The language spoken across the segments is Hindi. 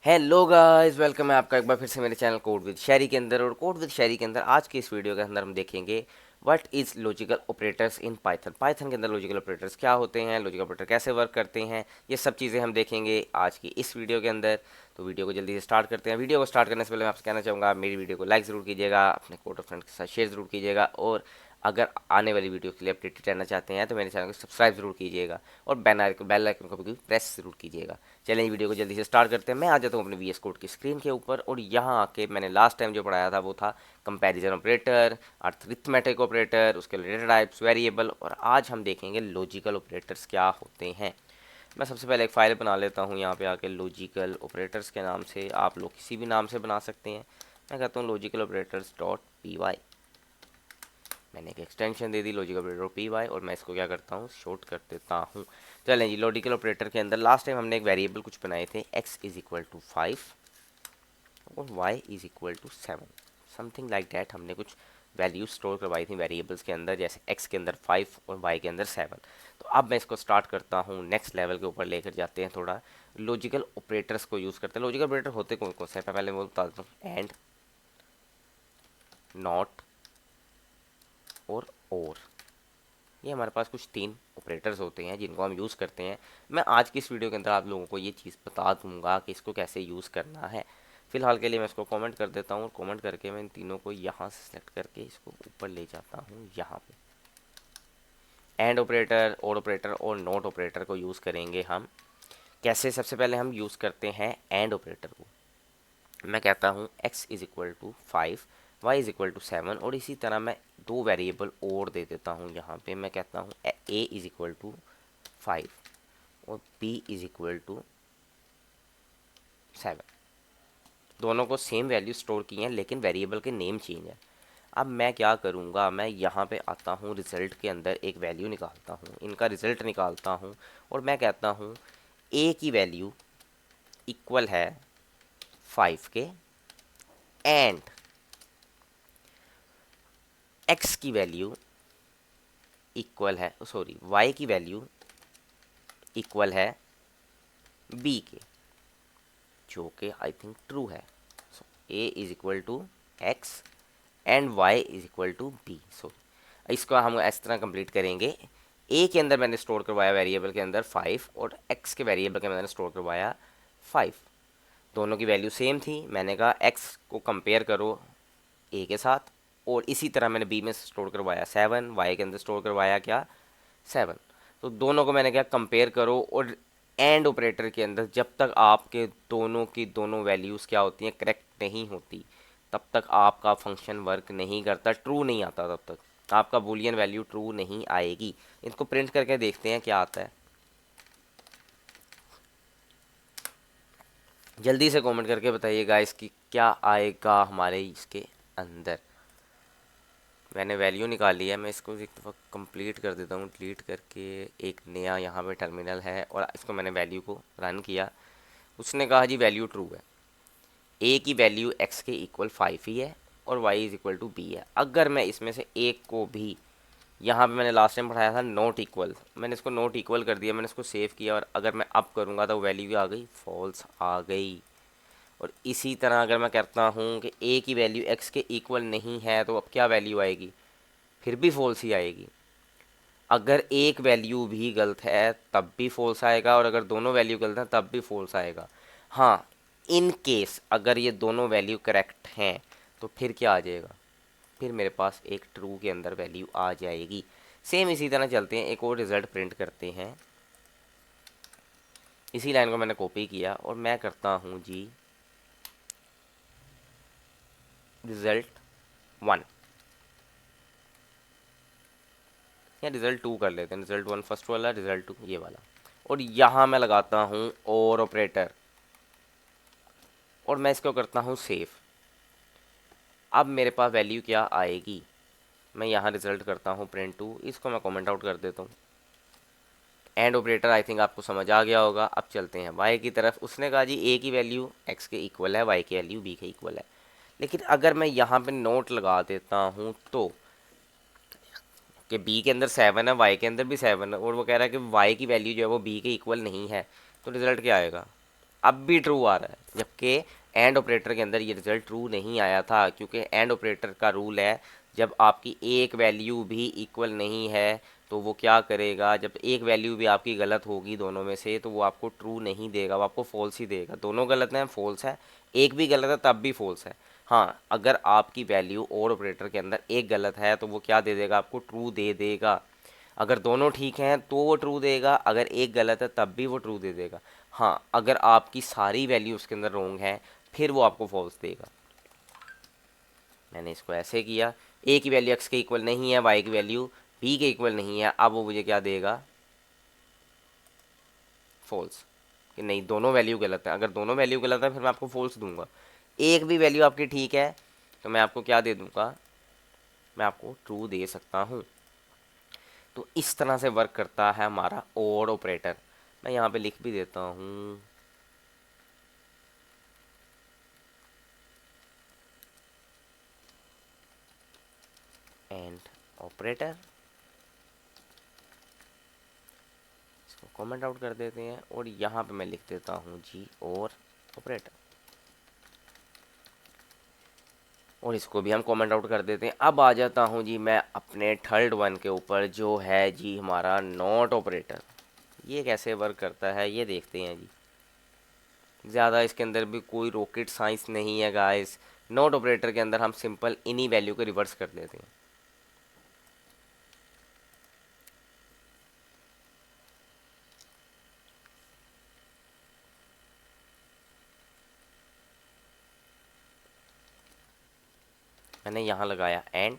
हेलो गाइस, वेलकम है आपका एक बार फिर से मेरे चैनल कोड विद शेरी के अंदर। और कोड विद शेरी के अंदर आज की इस वीडियो के अंदर हम देखेंगे what is logical operators in Python. Python के अंदर लॉजिकल ऑपरेटर्स क्या होते हैं, लॉजिकल ऑपरेटर कैसे वर्क करते हैं, ये सब चीज़ें हम देखेंगे आज की इस वीडियो के अंदर। तो वीडियो को जल्दी से स्टार्ट करते हैं। वीडियो को स्टार्ट करने से पहले मैं आपसे कहना चाहूँगा, मेरी वीडियो को लाइक ज़रूर कीजिएगा, अपने कोड ऑफ फ्रेंड के साथ शेयर ज़रूर कीजिएगा, और अगर आने वाली वीडियो के लिए अपडेटेड रहना चाहते हैं तो मेरे चैनल को सब्सक्राइब जरूर कीजिएगा और बेल आइकन को भी प्रेस जरूर कीजिएगा। चलें वीडियो को जल्दी से स्टार्ट करते हैं। मैं आ जाता हूँ अपने वीएस कोड की स्क्रीन के ऊपर, और यहाँ आके मैंने लास्ट टाइम जो पढ़ाया था वो था कंपैरिजन ऑपरेटर, अरिथमेटिक ऑपरेटर, उसके रिलेटेड टाइप्स, वेरिएबल, और आज हम देखेंगे लॉजिकल ऑपरेटर्स क्या होते हैं। मैं सबसे पहले एक फ़ाइल बना लेता हूँ यहाँ पे आके, लॉजिकल ऑपरेटर्स के नाम से। आप लोग किसी भी नाम से बना सकते हैं। मैं कहता हूँ logical operators dot P Y. मैंने एक एक्सटेंशन दे दी लॉजिकल ऑपरेटर पी वाई, और मैं इसको क्या करता हूँ, शॉर्ट कर देता हूँ। चलें जी, लॉजिकल ऑपरेटर के अंदर लास्ट टाइम हमने एक वेरिएबल कुछ बनाए थे, x इज इक्वल टू 5 और y is equal to 7, something like that. हमने कुछ वैल्यू स्टोर करवाई थी वेरिएबल्स के अंदर, जैसे x के अंदर 5 और y के अंदर 7। तो अब मैं इसको स्टार्ट करता हूँ, नेक्स्ट लेवल के ऊपर लेकर जाते हैं थोड़ा। लॉजिकल ऑपरेटर्स को यूज़ करते हैं। लॉजिकल ऑपरेटर होते कौन कौन से, पहले मैं बता देता हूँ। एंड, नॉट और ये हमारे पास कुछ 3 ऑपरेटर्स होते हैं जिनको हम यूज़ करते हैं। मैं आज की इस वीडियो के अंदर आप लोगों को ये चीज़ बता दूंगा कि इसको कैसे यूज़ करना है। फिलहाल के लिए मैं इसको कमेंट कर देता हूँ, और कमेंट करके मैं इन तीनों को यहाँ से सेलेक्ट करके इसको ऊपर ले जाता हूँ यहाँ पे। एंड ऑपरेटर, ऑपरेटर और नॉट ऑपरेटर को यूज़ करेंगे हम कैसे। सबसे पहले हम यूज़ करते हैं एंड ऑपरेटर को। मैं कहता हूँ x is equal to 5, y is equal to 7, और इसी तरह मैं 2 वेरिएबल और दे देता हूँ यहाँ पे। मैं कहता हूँ a इज़ इक्वल टू 5 और b इज़ इक्वल टू 7। दोनों को सेम वैल्यू स्टोर की हैं, लेकिन वेरिएबल के नेम चेंज है। अब मैं क्या करूँगा, मैं यहाँ पे आता हूँ, रिज़ल्ट के अंदर एक वैल्यू निकालता हूँ, इनका रिज़ल्ट निकालता हूँ, और मैं कहता हूँ a की वैल्यू इक्वल है 5 के, एंड x की वैल्यू इक्वल है, सॉरी, y की वैल्यू इक्वल है b के, जो कि आई थिंक ट्रू है। So a is equal to x and y is equal to b। सो इसको हम इस तरह कंप्लीट करेंगे। a के अंदर मैंने स्टोर करवाया वेरिएबल के अंदर 5, और x के वेरिएबल के मैंने स्टोर करवाया 5। दोनों की वैल्यू सेम थी। मैंने कहा x को कंपेयर करो a के साथ, और इसी तरह मैंने b में स्टोर करवाया 7, y के अंदर स्टोर करवाया क्या, 7। तो दोनों को मैंने क्या, कंपेयर करो। और एंड ऑपरेटर के अंदर जब तक आपके दोनों की दोनों वैल्यूज़ क्या होती हैं, करेक्ट नहीं होती, तब तक आपका फंक्शन वर्क नहीं करता, ट्रू नहीं आता, तब तक आपका बूलियन वैल्यू ट्रू नहीं आएगी। इनको प्रिंट करके देखते हैं क्या आता है। जल्दी से कमेंट करके बताइएगा इसकी क्या आएगा हमारे इसके अंदर। मैंने वैल्यू निकाली है, मैं इसको एक दफ़ा कंप्लीट कर देता हूँ, डिलीट करके। एक नया यहाँ पे टर्मिनल है, और इसको मैंने वैल्यू को रन किया। उसने कहा जी वैल्यू ट्रू है, ए की वैल्यू एक्स के इक्वल 5 ही है, और y is equal to b है। अगर मैं इसमें से एक को भी, यहाँ पे मैंने लास्ट टाइम पढ़ाया था नॉट इक्वल, मैंने इसको नॉट इक्वल कर दिया, मैंने इसको सेव किया, और अगर मैं अप करूँगा तो वैल्यू आ गई, फॉल्स आ गई। और इसी तरह अगर मैं कहता हूँ कि ए की वैल्यू एक्स के इक्वल नहीं है, तो अब क्या वैल्यू आएगी, फिर भी फॉल्स ही आएगी। अगर एक वैल्यू भी गलत है तब भी फॉल्स आएगा, और अगर दोनों वैल्यू गलत हैं तब भी फॉल्स आएगा। हाँ, इन केस अगर ये दोनों वैल्यू करेक्ट हैं तो फिर क्या आ जाएगा, फिर मेरे पास एक ट्रू के अंदर वैल्यू आ जाएगी। सेम इसी तरह चलते हैं, एक और रिज़ल्ट प्रिंट करते हैं। इसी लाइन को मैंने कॉपी किया, और मैं करता हूँ जी रिज़ल्ट 1, या रिज़ल्ट 2 कर लेते हैं। रिज़ल्ट 1 फर्स्ट वाला, रिज़ल्ट 2 ये वाला, और यहाँ मैं लगाता हूँ और ऑपरेटर, और मैं इसको करता हूँ सेव। अब मेरे पास वैल्यू क्या आएगी, मैं यहाँ रिजल्ट करता हूँ प्रिंट 2, इसको मैं कमेंट आउट कर देता हूँ। एंड ऑपरेटर आई थिंक आपको समझ आ गया होगा। अब चलते हैं वाई की तरफ। उसने कहा जी ए की वैल्यू एक्स के इक्वल है, वाई की वैल्यू बी के इक्वल है। लेकिन अगर मैं यहाँ पे नोट लगा देता हूँ तो, कि बी के अंदर 7 है, वाई के अंदर भी 7 है, और वो कह रहा है कि वाई की वैल्यू जो है वो बी के इक्वल नहीं है, तो रिजल्ट क्या आएगा, अब भी ट्रू आ रहा है, जबकि एंड ऑपरेटर के अंदर ये रिजल्ट ट्रू नहीं आया था, क्योंकि एंड ऑपरेटर का रूल है जब आपकी एक वैल्यू भी इक्वल नहीं है तो वो क्या करेगा, जब एक वैल्यू भी आपकी गलत होगी दोनों में से तो वो आपको ट्रू नहीं देगा, वो आपको फॉल्स ही देगा। दोनों गलत हैं, फॉल्स है, एक भी गलत है तब भी फॉल्स है। हाँ, अगर आपकी वैल्यू और ऑपरेटर के अंदर एक गलत है तो वो क्या दे देगा, आपको ट्रू दे देगा। अगर दोनों ठीक हैं तो वो ट्रू देगा, अगर एक गलत है तब भी वो ट्रू दे देगा। हाँ, अगर आपकी सारी वैल्यू उसके अंदर रॉन्ग है फिर वो आपको फॉल्स देगा। मैंने इसको ऐसे किया, ए की वैल्यू एक्स के इक्वल नहीं है, वाई की वैल्यू बी के इक्वल नहीं है, अब वो मुझे क्या देगा, फॉल्स, कि नहीं दोनों वैल्यू गलत है। अगर दोनों वैल्यू गलत है फिर मैं आपको फॉल्स दूंगा। एक भी वैल्यू आपकी ठीक है तो मैं आपको क्या दे दूंगा, मैं आपको ट्रू दे सकता हूँ। तो इस तरह से वर्क करता है हमारा और ऑपरेटर। मैं यहाँ पे लिख भी देता हूँ, एंड ऑपरेटर, इसको कमेंट आउट कर देते हैं और यहाँ पे मैं लिख देता हूँ जी और ऑपरेटर, और इसको भी हम कमेंट आउट कर देते हैं। अब आ जाता हूँ जी मैं अपने थर्ड वन के ऊपर, जो है जी हमारा नॉट ऑपरेटर। ये कैसे वर्क करता है ये देखते हैं जी। ज़्यादा इसके अंदर भी कोई रॉकेट साइंस नहीं है गाइस। नॉट ऑपरेटर के अंदर हम सिंपल इन्हीं वैल्यू को रिवर्स कर देते हैं। मैंने यहाँ लगाया एंड,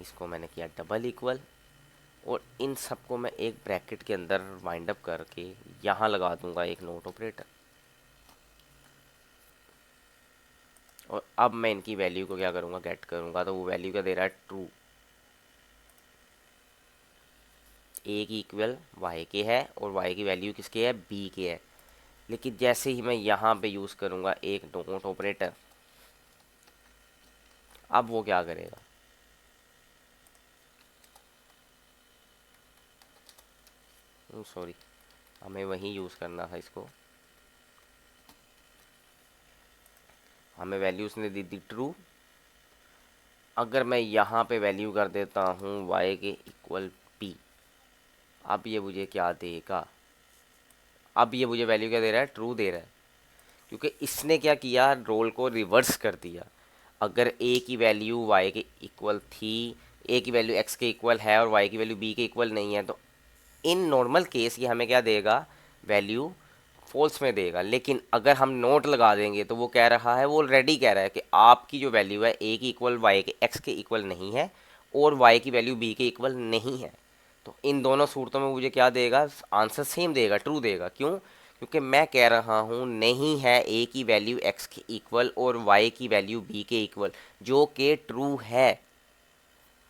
इसको मैंने किया डबल इक्वल, और इन सबको मैं एक ब्रैकेट के अंदर वाइंड अप करके यहाँ लगा दूंगा एक नोट ऑपरेटर। और अब मैं इनकी वैल्यू को क्या करूँगा, गेट करूँगा। तो वो वैल्यू क्या दे रहा है, ट्रू। ए की इक्वल वाई के है और वाई की वैल्यू किसके है, बी के है। लेकिन जैसे ही मैं यहाँ पे यूज़ करूँगा एक नोट ऑपरेटर, अब वो क्या करेगा, सॉरी हमें वहीं यूज़ करना था इसको। हमें वैल्यू उसने दी थी ट्रू। अगर मैं यहाँ पे वैल्यू कर देता हूँ y के इक्वल p, अब ये मुझे क्या देगा, अब ये मुझे वैल्यू क्या दे रहा है, ट्रू दे रहा है। क्योंकि इसने क्या किया, रोल को रिवर्स कर दिया। अगर a की वैल्यू y के इक्वल थी, a की वैल्यू x के इक्वल है और y की वैल्यू b के इक्वल नहीं है, तो इन नॉर्मल केस ये हमें क्या देगा, वैल्यू फॉल्स में देगा। लेकिन अगर हम नोट लगा देंगे तो वो कह रहा है, वो ऑलरेडी कह रहा है कि आपकी जो वैल्यू है ए की इक्वल वाई के एक्स के इक्वल नहीं है और वाई की वैल्यू बी के इक्वल नहीं है। तो इन दोनों सूरतों में मुझे क्या देगा, आंसर सेम देगा, ट्रू देगा। क्यों, क्योंकि मैं कह रहा हूँ नहीं है ए की वैल्यू एक्स के इक्वल और वाई की वैल्यू बी के इक्वल, जो कि ट्रू है।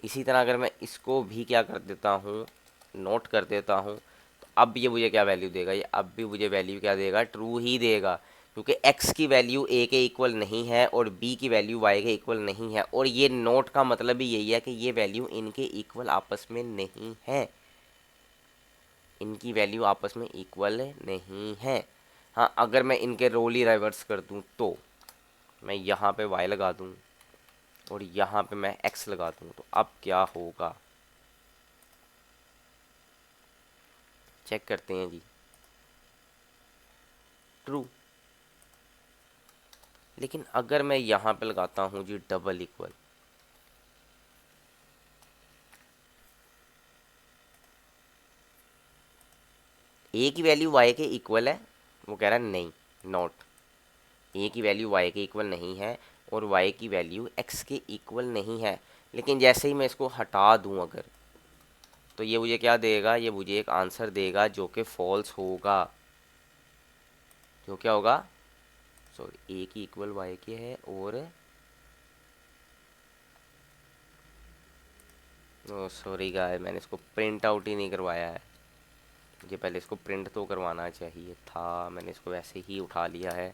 इसी तरह अगर मैं इसको भी क्या कर देता हूँ, नोट कर देता हूँ, तो अब ये मुझे क्या वैल्यू देगा, ये अब भी मुझे वैल्यू क्या देगा, ट्रू ही देगा। क्योंकि x की वैल्यू a के इक्वल नहीं है और b की वैल्यू y के इक्वल नहीं है, और ये नोट का मतलब भी यही है कि ये वैल्यू इनके इक्वल आपस में नहीं है, इनकी वैल्यू आपस में इक्वल नहीं है। हाँ, अगर मैं इनके रोल ही रिवर्स कर दूँ तो मैं यहाँ पे y लगा दूँ और यहाँ पे मैं x लगा दूँ, तो अब क्या होगा, चेक करते हैं जी, ट्रू। लेकिन अगर मैं यहाँ पे लगाता हूँ जी डबल इक्वल, ए की वैल्यू वाई के इक्वल है, वो कह रहा है नहीं, नॉट, ए की वैल्यू वाई के इक्वल नहीं है और वाई की वैल्यू एक्स के इक्वल नहीं है। लेकिन जैसे ही मैं इसको हटा दूँ अगर, तो ये मुझे क्या देगा, ये मुझे एक आंसर देगा जो कि फॉल्स होगा। जो क्या होगा, सॉरी ए की इक्वल वाई के है और सॉरी गाय, मैंने इसको प्रिंट आउट ही नहीं करवाया है। मुझे पहले इसको प्रिंट तो करवाना चाहिए था, मैंने इसको वैसे ही उठा लिया है।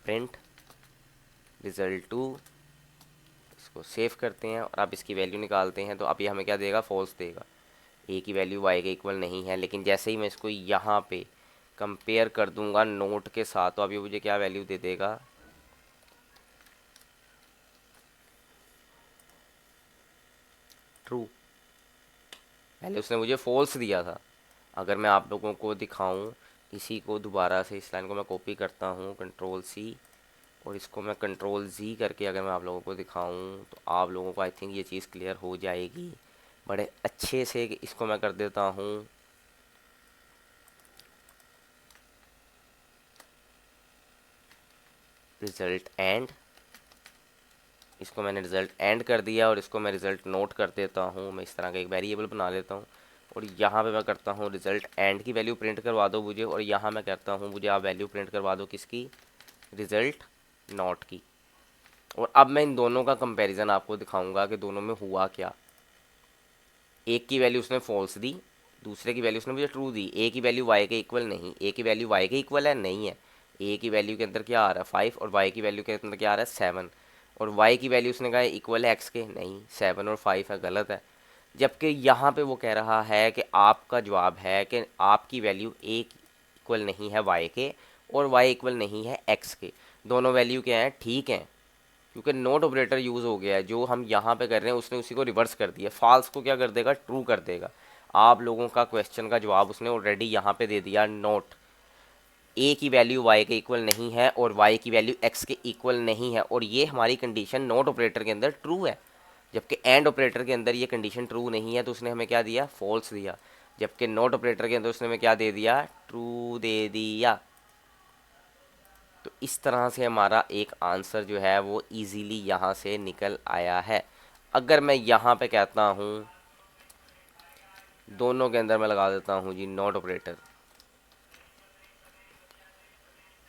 प्रिंट रिजल्ट टू, इसको सेव करते हैं और अब इसकी वैल्यू निकालते हैं। तो अब ये हमें क्या देगा, फॉल्स देगा। ए की वैल्यू वाई के इक्वल नहीं है। लेकिन जैसे ही मैं इसको यहाँ पे कंपेयर कर दूंगा नोट के साथ, तो अब ये मुझे क्या वैल्यू दे देगा, ट्रू। पहले उसने मुझे फॉल्स दिया था। अगर मैं आप लोगों को दिखाऊं, इसी को दोबारा से इस लाइन को मैं कॉपी करता हूं, कंट्रोल सी, और इसको मैं कंट्रोल जी करके अगर मैं आप लोगों को दिखाऊं तो आप लोगों को आई थिंक ये चीज़ क्लियर हो जाएगी बड़े अच्छे से। इसको मैं कर देता हूं रिजल्ट एंड, इसको मैंने रिज़ल्ट एंड कर दिया और इसको मैं रिज़ल्ट नोट कर देता हूँ। मैं इस तरह का एक वेरिएबल बना लेता हूँ और यहाँ पे मैं करता हूँ रिज़ल्ट एंड की वैल्यू प्रिंट करवा दो मुझे, और यहाँ मैं कहता हूँ मुझे आप वैल्यू प्रिंट करवा दो किसकी, रिज़ल्ट नॉट की। और अब मैं इन दोनों का कंपैरिजन आपको दिखाऊंगा कि दोनों में हुआ क्या। एक की वैल्यू उसने फॉल्स दी, दूसरे की वैल्यू उसने मुझे ट्रू दी। ए की वैल्यू वाई के इक्वल नहीं, ए की वैल्यू वाई के इक्वल है, नहीं है। ए की वैल्यू के अंदर क्या आ रहा है 5, और वाई की वैल्यू के अंदर क्या आ रहा है 7, और वाई की वैल्यू उसने कहा इक्वल है एक्स के, नहीं 7 और 5 है, गलत है। जबकि यहाँ पे वो कह रहा है कि आपका जवाब है कि आपकी वैल्यू ए इक्वल नहीं है वाई के, और वाई इक्वल नहीं है एक्स के। दोनों वैल्यू क्या हैं, ठीक हैं, क्योंकि नोट ऑपरेटर यूज़ हो गया है। जो हम यहाँ पे कर रहे हैं उसने उसी को रिवर्स कर दिया, फॉल्स को क्या कर देगा, ट्रू कर देगा। आप लोगों का क्वेश्चन का जवाब उसने ऑलरेडी यहाँ पे दे दिया, नोट ए की वैल्यू वाई के इक्वल नहीं है और वाई की वैल्यू एक्स के इक्वल नहीं है, और ये हमारी कंडीशन नोट ऑपरेटर के अंदर ट्रू है। जबकि एंड ऑपरेटर के अंदर ये कंडीशन ट्रू नहीं है, तो उसने हमें क्या दिया, फॉल्स दिया। जबकि नोट ऑपरेटर के अंदर उसने हमें क्या दे दिया, ट्रू दे दिया। तो इस तरह से हमारा एक आंसर जो है वो इजीली यहाँ से निकल आया है। अगर मैं यहाँ पे कहता हूँ, दोनों के अंदर मैं लगा देता हूँ जी नॉट ऑपरेटर,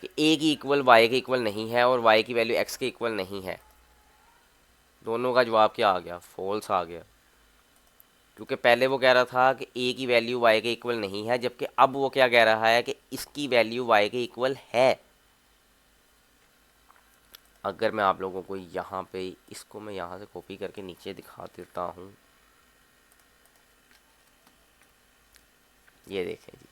कि ए की इक्वल वाई के इक्वल नहीं है और वाई की वैल्यू एक्स के इक्वल नहीं है, दोनों का जवाब क्या आ गया, फॉल्स आ गया। क्योंकि पहले वो कह रहा था कि ए की वैल्यू वाई के इक्वल नहीं है, जबकि अब वो क्या कह रहा है कि इसकी वैल्यू वाई के इक्वल है। अगर मैं आप लोगों को यहाँ पे इसको मैं यहाँ से कॉपी करके नीचे दिखा देता हूँ, ये देखें जी,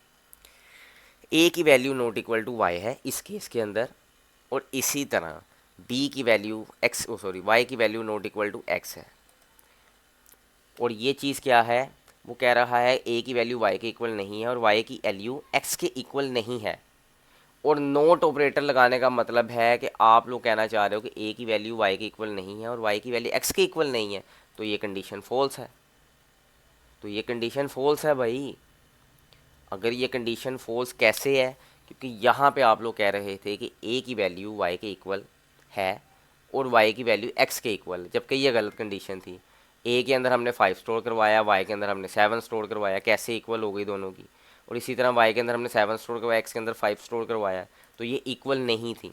ए की value not equal to y है इस केस के अंदर, और इसी तरह बी की वैल्यू एक्स, सॉरी वाई की value not equal to x है। और ये चीज़ क्या है, वो कह रहा है ए की वैल्यू वाई के इक्वल नहीं है और वाई की वैल्यू एक्स के इक्वल नहीं है। और नोट ऑपरेटर लगाने का मतलब है कि आप लोग कहना चाह रहे हो कि ए की वैल्यू वाई के इक्वल नहीं है और वाई की वैल्यू एक्स के इक्वल नहीं है, तो ये कंडीशन फॉल्स है। तो ये कंडीशन फॉल्स है भाई। अगर ये कंडीशन फॉल्स कैसे है, क्योंकि यहाँ पे आप लोग कह रहे थे कि ए की वैल्यू वाई के इक्वल है और वाई की वैल्यू एक्स के इक्वल, जबकि ये गलत कंडीशन थी। ए के अंदर हमने 5 स्टोर करवाया, वाई के अंदर हमने 7 स्टोर करवाया, कैसे इक्वल हो गई दोनों की। और इसी तरह वाई के अंदर हमने 7 स्टोर करवाया, एक्स के अंदर 5 स्टोर करवाया, तो ये इक्वल नहीं थी।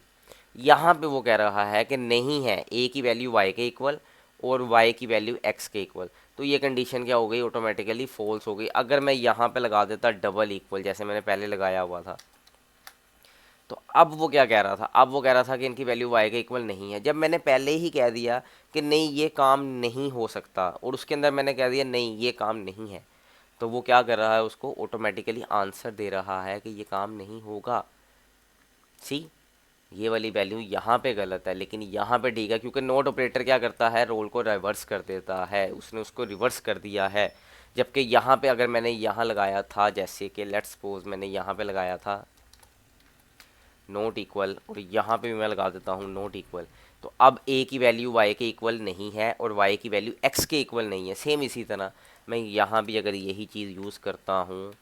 यहाँ पे वो कह रहा है कि नहीं है, ए की वैल्यू वाई के इक्वल और वाई की वैल्यू एक्स के इक्वल, तो ये कंडीशन क्या हो गई, ऑटोमेटिकली फॉल्स हो गई। अगर मैं यहाँ पे लगा देता डबल इक्वल जैसे मैंने पहले लगाया हुआ था, तो अब वो क्या कह रहा था, अब वो कह रहा था कि इनकी वैल्यू वाई के इक्वल नहीं है। जब मैंने पहले ही कह दिया कि नहीं ये काम नहीं हो सकता, और उसके अंदर मैंने कह दिया नहीं ये काम नहीं है, तो वो क्या कर रहा है, उसको ऑटोमेटिकली आंसर दे रहा है कि ये काम नहीं होगा। सी, ये वाली वैल्यू यहाँ पे गलत है लेकिन यहाँ पे ठीक है, क्योंकि नोट ऑपरेटर क्या करता है, रोल को रिवर्स कर देता है, उसने उसको रिवर्स कर दिया है। जबकि यहाँ पे अगर मैंने यहाँ लगाया था, जैसे कि लेट्स सपोज मैंने यहाँ पे लगाया था नोट इक्वल, और यहाँ पे भी मैं लगा देता हूँ नोट इक्वल, तो अब ए की वैल्यू वाई के इक्वल नहीं है और वाई की वैल्यू एक्स के इक्वल नहीं है। सेम इसी तरह मैं यहाँ भी अगर यही चीज़ यूज़ करता हूँ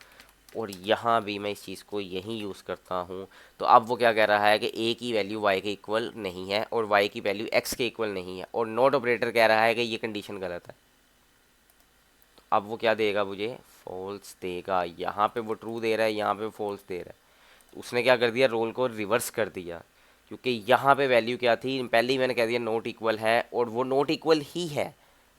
और यहाँ भी मैं इस चीज़ को यहीं यूज़ करता हूँ, तो अब वो क्या कह रहा है कि ए की वैल्यू वाई के इक्वल नहीं है और वाई की वैल्यू एक्स के इक्वल नहीं है, और नोट ऑपरेटर कह रहा है कि ये कंडीशन गलत है। तो अब वो क्या देगा, मुझे फॉल्स देगा। यहाँ पे वो ट्रू दे रहा है, यहाँ पे फॉल्स दे रहा है। तो उसने क्या कर दिया, रोल को रिवर्स कर दिया, क्योंकि यहाँ पे वैल्यू क्या थी, पहले ही मैंने कह दिया नोट इक्वल है, और वो नोट इक्वल ही है।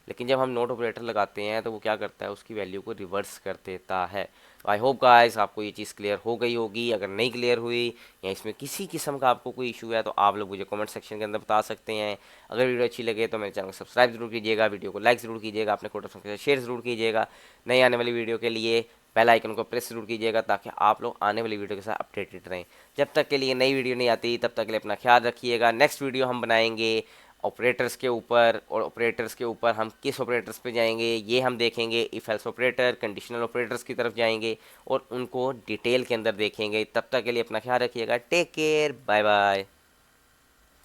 लेकिन जब हम नोट ऑपरेटर लगाते हैं तो वो क्या करता है, उसकी वैल्यू को रिवर्स कर देता है। आई होप गाइस आपको ये चीज़ क्लियर हो गई होगी। अगर नहीं क्लियर हुई या इसमें किसी किस्म का आपको कोई इशू है तो आप लोग मुझे कमेंट सेक्शन के अंदर बता सकते हैं। अगर वीडियो अच्छी लगे तो मेरे चैनल को सब्सक्राइब जरूर कीजिएगा, वीडियो को लाइक ज़रूर कीजिएगा, अपने कोटों के साथ शेयर ज़रूर कीजिएगा। नई आने वाली वीडियो के लिए बेल आइकन को प्रेस जरूर कीजिएगा ताकि आप लोग आने वाली वीडियो के साथ अपडेटेड रहें। जब तक के लिए नई वीडियो नहीं आती तब तक के लिए अपना ख्याल रखिएगा। नेक्स्ट वीडियो हम बनाएंगे ऑपरेटर्स के ऊपर, और ऑपरेटर्स के ऊपर हम किस ऑपरेटर्स पे जाएंगे ये हम देखेंगे। If else operator, conditional operators की तरफ जाएंगे और उनको डिटेल के अंदर देखेंगे। तब तक के लिए अपना ख्याल रखिएगा। Take care, bye bye.